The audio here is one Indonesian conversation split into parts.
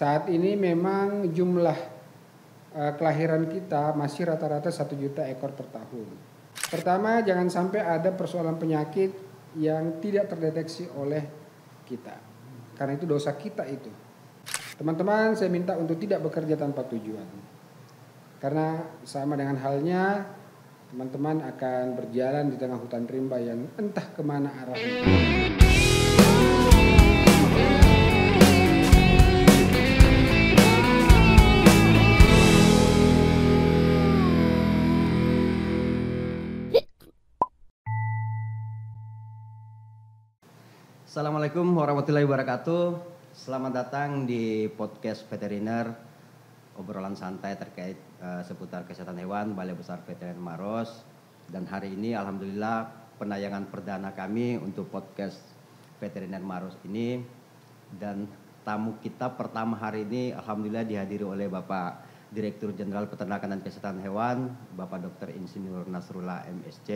saat ini memang jumlah kelahiran kita masih rata-rata 1 juta ekor per tahun. Pertama, jangan sampai ada persoalan penyakit yang tidak terdeteksi oleh kita. Karena itu dosa kita itu. Teman-teman, saya minta untuk tidak bekerja tanpa tujuan. Karena sama dengan halnya teman-teman akan berjalan di tengah hutan rimba yang entah kemana arahnya. Assalamualaikum warahmatullahi wabarakatuh. Selamat datang di podcast veteriner, obrolan santai terkait seputar kesehatan hewan Balai Besar Veteriner Maros. Dan hari ini alhamdulillah penayangan perdana kami untuk podcast Veteriner Maros ini. Dan tamu kita pertama hari ini alhamdulillah dihadiri oleh Bapak Direktur Jenderal Peternakan dan Kesehatan Hewan, Bapak Dr. Insinyur Nasrullah MSc,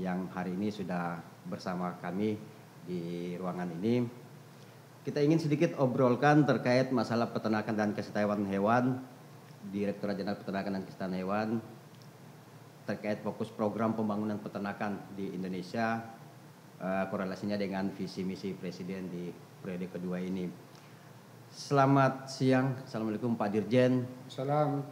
yang hari ini sudah bersama kami di ruangan ini. Kita ingin sedikit obrolkan terkait masalah peternakan dan kesehatan hewan, Direktorat Jenderal Peternakan dan Kesehatan Hewan, terkait fokus program pembangunan peternakan di Indonesia, korelasinya dengan visi misi Presiden di periode kedua ini. Selamat siang, Assalamualaikum Pak Dirjen. Salam.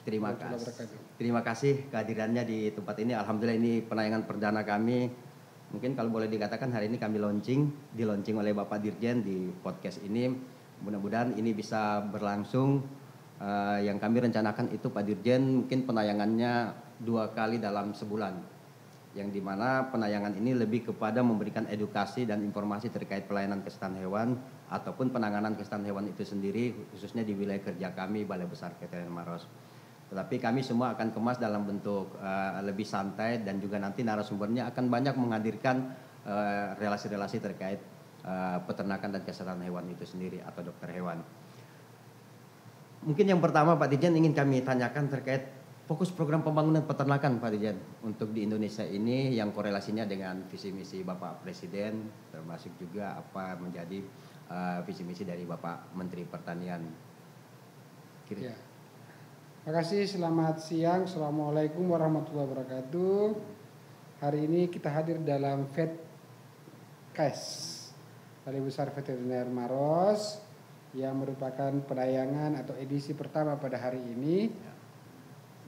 Terima kasih kehadirannya di tempat ini. Alhamdulillah ini penayangan perdana kami. Mungkin kalau boleh dikatakan hari ini kami dilaunching oleh Bapak Dirjen di podcast ini. Mudah-mudahan ini bisa berlangsung. Yang kami rencanakan itu Pak Dirjen mungkin penayangannya 2 kali dalam sebulan. Yang dimana penayangan ini lebih kepada memberikan edukasi dan informasi terkait pelayanan kesehatan hewan ataupun penanganan kesehatan hewan itu sendiri, khususnya di wilayah kerja kami Balai Besar Veteriner Maros. Tetapi kami semua akan kemas dalam bentuk lebih santai, dan juga nanti narasumbernya akan banyak menghadirkan relasi-relasi terkait peternakan dan kesehatan hewan itu sendiri atau dokter hewan. Mungkin yang pertama Pak Dirjen ingin kami tanyakan terkait fokus program pembangunan peternakan Pak Dirjen untuk di Indonesia ini yang korelasinya dengan visi misi Bapak Presiden, termasuk juga apa menjadi visi misi dari Bapak Menteri Pertanian. Ya. Terima kasih, selamat siang. Assalamualaikum warahmatullahi wabarakatuh. Hari ini kita hadir dalam Vetcast Balai Besar Veteriner Maros yang merupakan penayangan atau edisi pertama pada hari ini.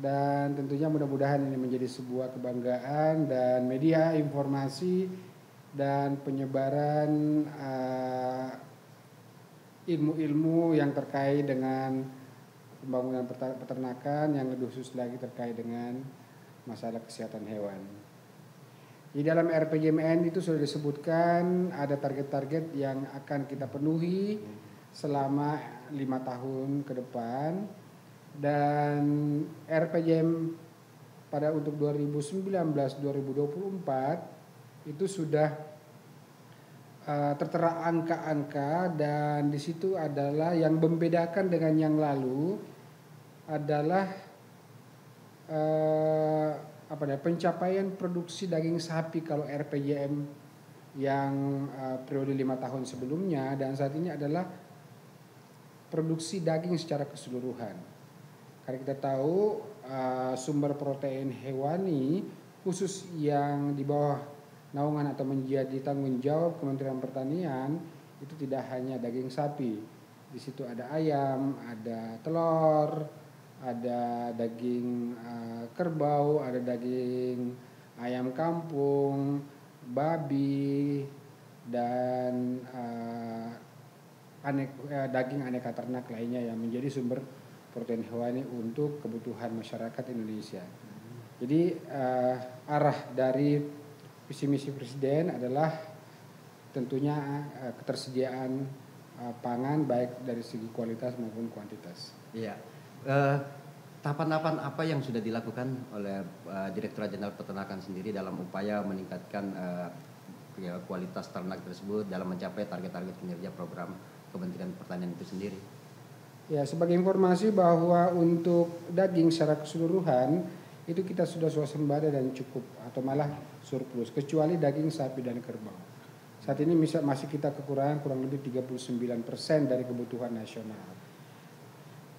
Dan tentunya mudah-mudahan ini menjadi sebuah kebanggaan dan media informasi dan penyebaran ilmu-ilmu yang terkait dengan pembangunan peternakan, yang lebih khusus lagi terkait dengan masalah kesehatan hewan. Di dalam RPJMN itu sudah disebutkan ada target-target yang akan kita penuhi selama 5 tahun ke depan, dan RPJM pada untuk 2019-2024 itu sudah tertera angka-angka, dan di situ adalah yang membedakan dengan yang lalu adalah pencapaian produksi daging sapi kalau RPJM yang periode 5 tahun sebelumnya, dan saat ini adalah produksi daging secara keseluruhan. Karena kita tahu sumber protein hewani khusus yang di bawah naungan atau menjadi tanggung jawab Kementerian Pertanian itu tidak hanya daging sapi. Di situ ada ayam, ada telur, ada daging kerbau, ada daging ayam kampung, babi, dan daging aneka ternak lainnya yang menjadi sumber protein hewani untuk kebutuhan masyarakat Indonesia. Jadi arah dari visi misi Presiden adalah tentunya ketersediaan pangan baik dari segi kualitas maupun kuantitas. Iya. Tahapan-tahapan apa yang sudah dilakukan oleh Direktorat Jenderal Peternakan sendiri dalam upaya meningkatkan kualitas ternak tersebut dalam mencapai target-target kinerja program Kementerian Pertanian itu sendiri? Ya, sebagai informasi bahwa untuk daging secara keseluruhan itu kita sudah swasembada dan cukup atau malah surplus, kecuali daging sapi dan kerbau. Saat ini masih kita kekurangan kurang lebih 39% dari kebutuhan nasional.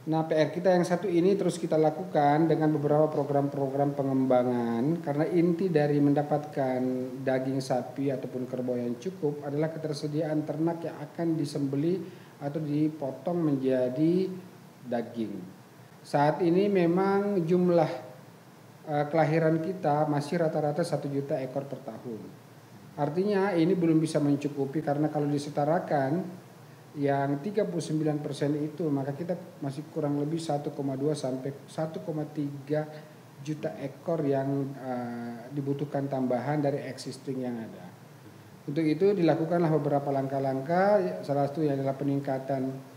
Nah, PR kita yang satu ini terus kita lakukan dengan beberapa program-program pengembangan, karena inti dari mendapatkan daging sapi ataupun kerbau yang cukup adalah ketersediaan ternak yang akan disembeli atau dipotong menjadi daging. Saat ini memang jumlah kelahiran kita masih rata-rata 1 juta ekor per tahun. Artinya ini belum bisa mencukupi, karena kalau disetarakan yang 39% itu, maka kita masih kurang lebih 1,2 sampai 1,3 juta ekor yang dibutuhkan tambahan dari existing yang ada. Untuk itu dilakukanlah beberapa langkah-langkah, salah satunya adalah peningkatan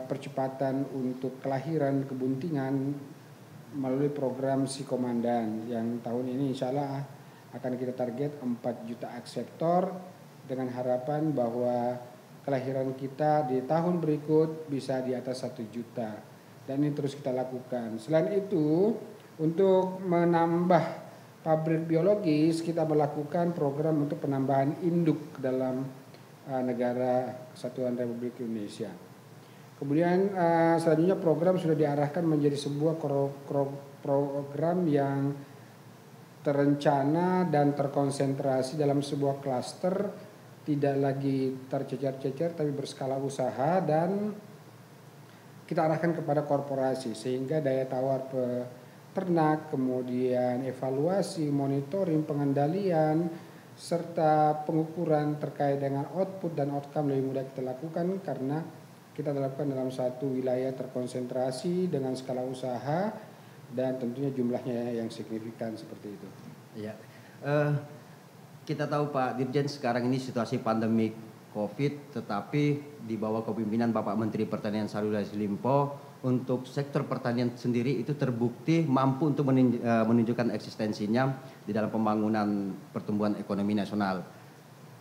percepatan untuk kelahiran kebuntingan melalui program Si Komandan yang tahun ini insya Allah akan kita target 4 juta akseptor, dengan harapan bahwa kelahiran kita di tahun berikut bisa di atas 1 juta, dan ini terus kita lakukan. Selain itu, untuk menambah pabrik biologis, kita melakukan program untuk penambahan induk dalam negara Kesatuan Republik Indonesia. Kemudian selanjutnya program sudah diarahkan menjadi sebuah program yang terencana dan terkonsentrasi dalam sebuah klaster, tidak lagi tercecer-cecer tapi berskala usaha, dan kita arahkan kepada korporasi sehingga daya tawar peternak, kemudian evaluasi, monitoring, pengendalian serta pengukuran terkait dengan output dan outcome lebih mudah kita lakukan, karena kita lakukan dalam satu wilayah terkonsentrasi dengan skala usaha dan tentunya jumlahnya yang signifikan seperti itu. Ya. Kita tahu Pak Dirjen sekarang ini situasi pandemi COVID, tetapi di bawah kepemimpinan Bapak Menteri Pertanian Syahrul Yassin Limpo, untuk sektor pertanian sendiri itu terbukti mampu untuk menunjukkan eksistensinya di dalam pembangunan pertumbuhan ekonomi nasional.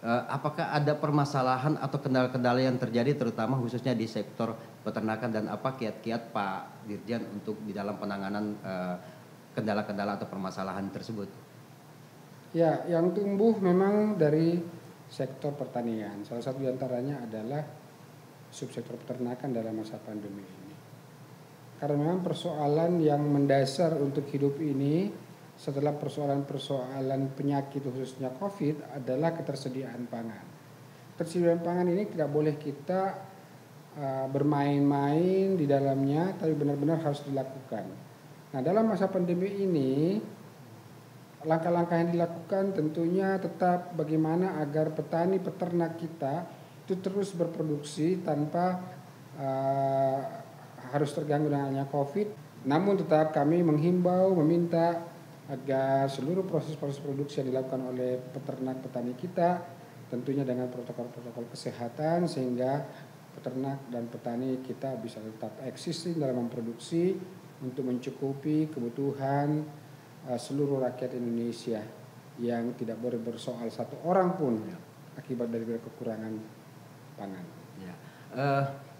Apakah ada permasalahan atau kendala-kendala yang terjadi terutama khususnya di sektor peternakan, dan apa kiat-kiat Pak Dirjen untuk di dalam penanganan kendala-kendala atau permasalahan tersebut? Ya, yang tumbuh memang dari sektor pertanian. Salah satu diantaranya adalah subsektor peternakan dalam masa pandemi ini. Karena memang persoalan yang mendasar untuk hidup ini setelah persoalan-persoalan penyakit khususnya COVID adalah ketersediaan pangan. Ketersediaan pangan ini tidak boleh kita bermain-main di dalamnya, tapi benar-benar harus dilakukan. Nah, dalam masa pandemi ini langkah-langkah yang dilakukan tentunya tetap bagaimana agar petani peternak kita itu terus berproduksi tanpa harus terganggu dengan COVID. Namun tetap kami menghimbau, meminta agar seluruh proses-proses produksi yang dilakukan oleh peternak petani kita tentunya dengan protokol-protokol kesehatan, sehingga peternak dan petani kita bisa tetap eksis dalam memproduksi untuk mencukupi kebutuhan seluruh rakyat Indonesia yang tidak boleh bersoal satu orang pun akibat dari kekurangan pangan. Ya.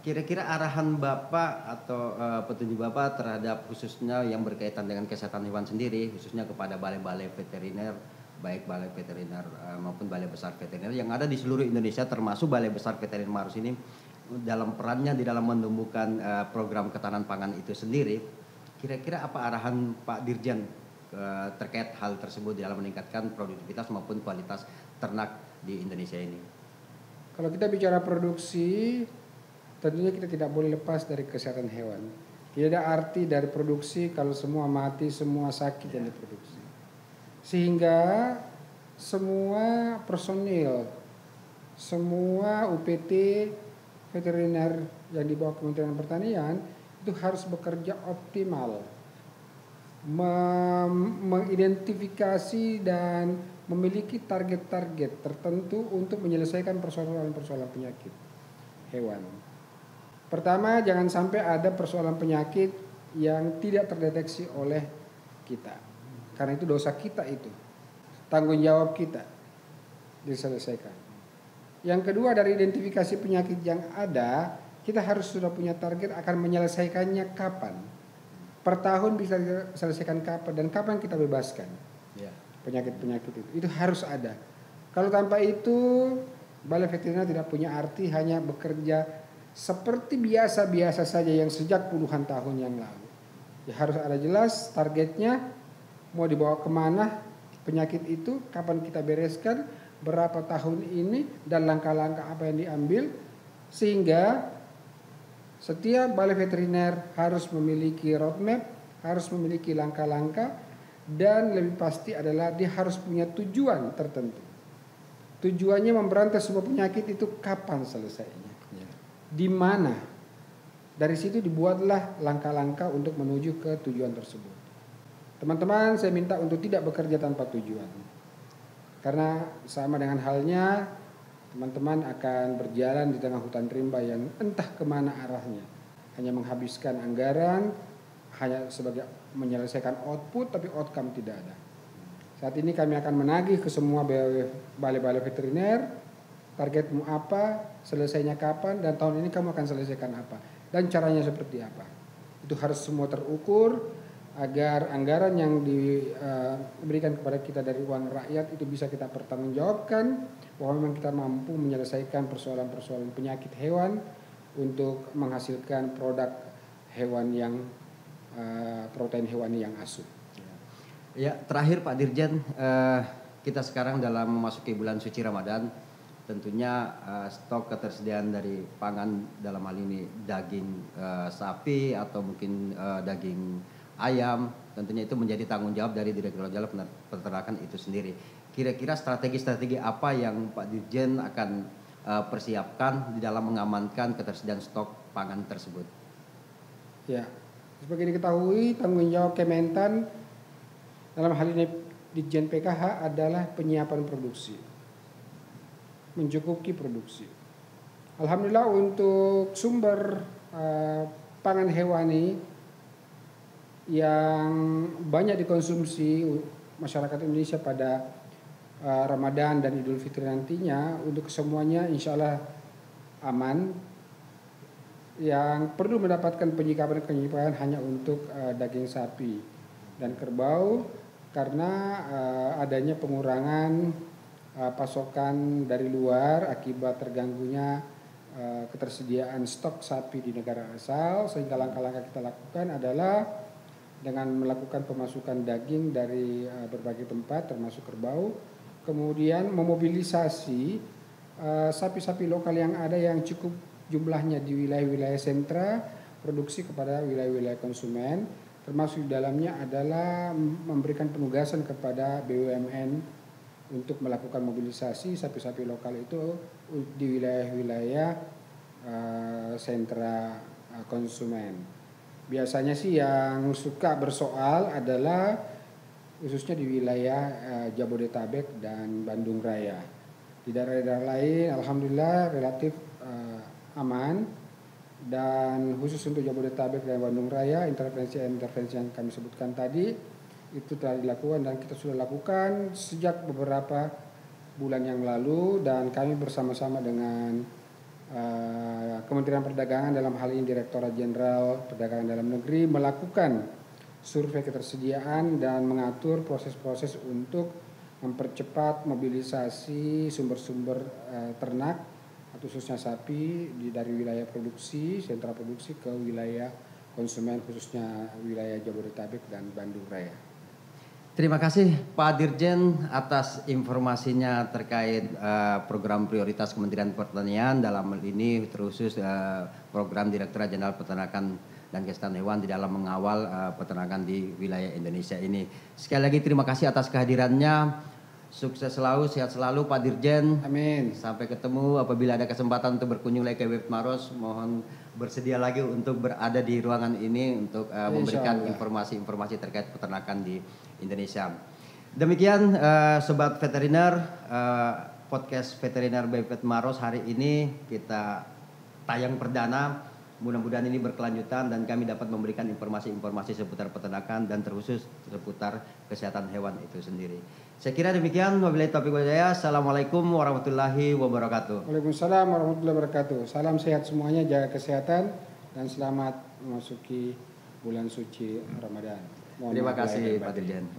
Kira-kira arahan Bapak atau petunjuk Bapak terhadap khususnya yang berkaitan dengan kesehatan hewan sendiri, khususnya kepada balai-balai veteriner, baik balai veteriner maupun balai besar veteriner yang ada di seluruh Indonesia, termasuk balai besar veteriner Maros ini, dalam perannya di dalam menumbuhkan program ketahanan pangan itu sendiri, kira-kira apa arahan Pak Dirjen terkait hal tersebut dalam meningkatkan produktivitas maupun kualitas ternak di Indonesia ini? Kalau kita bicara produksi, tentunya kita tidak boleh lepas dari kesehatan hewan. Tidak ada arti dari produksi kalau semua mati, semua sakit yang diproduksi. Sehingga semua personil, semua UPT veteriner yang di bawah Kementerian Pertanian itu harus bekerja optimal, mengidentifikasi dan memiliki target-target tertentu untuk menyelesaikan persoalan-persoalan penyakit hewan. Pertama, jangan sampai ada persoalan penyakit yang tidak terdeteksi oleh kita, karena itu dosa kita, itu tanggung jawab kita diselesaikan. Yang kedua, dari identifikasi penyakit yang ada, kita harus sudah punya target akan menyelesaikannya kapan. Per tahun bisa diselesaikan kapan dan kapan kita bebaskan penyakit-penyakit itu harus ada. Kalau tanpa itu balai veteriner tidak punya arti, hanya bekerja seperti biasa-biasa saja yang sejak puluhan tahun yang lalu. Ya, harus ada jelas targetnya, mau dibawa kemana penyakit itu, kapan kita bereskan, berapa tahun ini, dan langkah-langkah apa yang diambil, sehingga setiap balai veteriner harus memiliki roadmap, harus memiliki langkah-langkah, dan lebih pasti adalah dia harus punya tujuan tertentu. Tujuannya memberantas sebuah penyakit itu kapan selesainya, di mana. Dari situ dibuatlah langkah-langkah untuk menuju ke tujuan tersebut. Teman-teman, saya minta untuk tidak bekerja tanpa tujuan. Karena sama dengan halnya teman-teman akan berjalan di tengah hutan rimba yang entah kemana arahnya. Hanya menghabiskan anggaran, hanya sebagai menyelesaikan output, tapi outcome tidak ada. Saat ini kami akan menagih ke semua balai-balai veteriner, targetmu apa, selesainya kapan, dan tahun ini kamu akan selesaikan apa, dan caranya seperti apa. Itu harus semua terukur agar anggaran yang diberikan kepada kita dari uang rakyat itu bisa kita pertanggungjawabkan bahwa memang kita mampu menyelesaikan persoalan-persoalan penyakit hewan untuk menghasilkan produk hewan yang protein hewani yang asuh. Ya, terakhir Pak Dirjen, kita sekarang dalam memasuki bulan suci Ramadan, tentunya stok ketersediaan dari pangan dalam hal ini daging sapi atau mungkin daging ayam, tentunya itu menjadi tanggung jawab dari Direktorat Jenderal Peternakan itu sendiri. Kira-kira strategi-strategi apa yang Pak Dirjen akan persiapkan di dalam mengamankan ketersediaan stok pangan tersebut? Ya, seperti diketahui tanggung jawab Kementan dalam hal ini Ditjen PKH adalah penyiapan produksi, mencukupi produksi. Alhamdulillah untuk sumber pangan hewani yang banyak dikonsumsi masyarakat Indonesia pada Ramadan dan Idul Fitri nantinya, untuk semuanya insya Allah aman. Yang perlu mendapatkan penyikapan hanya untuk daging sapi dan kerbau, karena adanya pengurangan pasokan dari luar akibat terganggunya ketersediaan stok sapi di negara asal, sehingga langkah-langkah kita lakukan adalah dengan melakukan pemasukan daging dari berbagai tempat termasuk kerbau, kemudian memobilisasi sapi-sapi lokal yang ada yang cukup jumlahnya di wilayah-wilayah sentra produksi kepada wilayah-wilayah konsumen, termasuk di dalamnya adalah memberikan penugasan kepada BUMN untuk melakukan mobilisasi sapi-sapi lokal itu di wilayah-wilayah sentra konsumen. Biasanya sih yang suka bersoal adalah khususnya di wilayah Jabodetabek dan Bandung Raya. Di daerah-daerah lain alhamdulillah relatif aman. Dan khusus untuk Jabodetabek dan Bandung Raya, intervensi yang kami sebutkan tadi itu telah dilakukan dan kita sudah lakukan sejak beberapa bulan yang lalu, dan kami bersama-sama dengan Kementerian Perdagangan, dalam hal ini Direktorat Jenderal Perdagangan Dalam Negeri, melakukan survei ketersediaan dan mengatur proses-proses untuk mempercepat mobilisasi sumber-sumber ternak khususnya sapi dari wilayah produksi, sentra produksi ke wilayah konsumen, khususnya wilayah Jabodetabek dan Bandung Raya. Terima kasih Pak Dirjen atas informasinya terkait program prioritas Kementerian Pertanian dalam hal ini terkhusus program Direktorat Jenderal Peternakan dan Kesehatan Hewan di dalam mengawal peternakan di wilayah Indonesia ini. Sekali lagi terima kasih atas kehadirannya. Sukses selalu, sehat selalu Pak Dirjen. Amin. Sampai ketemu apabila ada kesempatan untuk berkunjung lagi ke Web Maros. Mohon bersedia lagi untuk berada di ruangan ini untuk memberikan informasi-informasi terkait peternakan di Indonesia. Demikian Sobat Veteriner, podcast Veteriner by Web Maros hari ini kita tayang perdana. Mudah-mudahan ini berkelanjutan dan kami dapat memberikan informasi-informasi seputar peternakan dan terkhusus seputar kesehatan hewan itu sendiri. Saya kira demikian. Wabillahi taufiq wal hidayah. Assalamualaikum warahmatullahi wabarakatuh. Waalaikumsalam warahmatullahi wabarakatuh. Salam sehat semuanya, jaga kesehatan dan selamat memasuki bulan suci Ramadan. Terima kasih Pak Dirjen.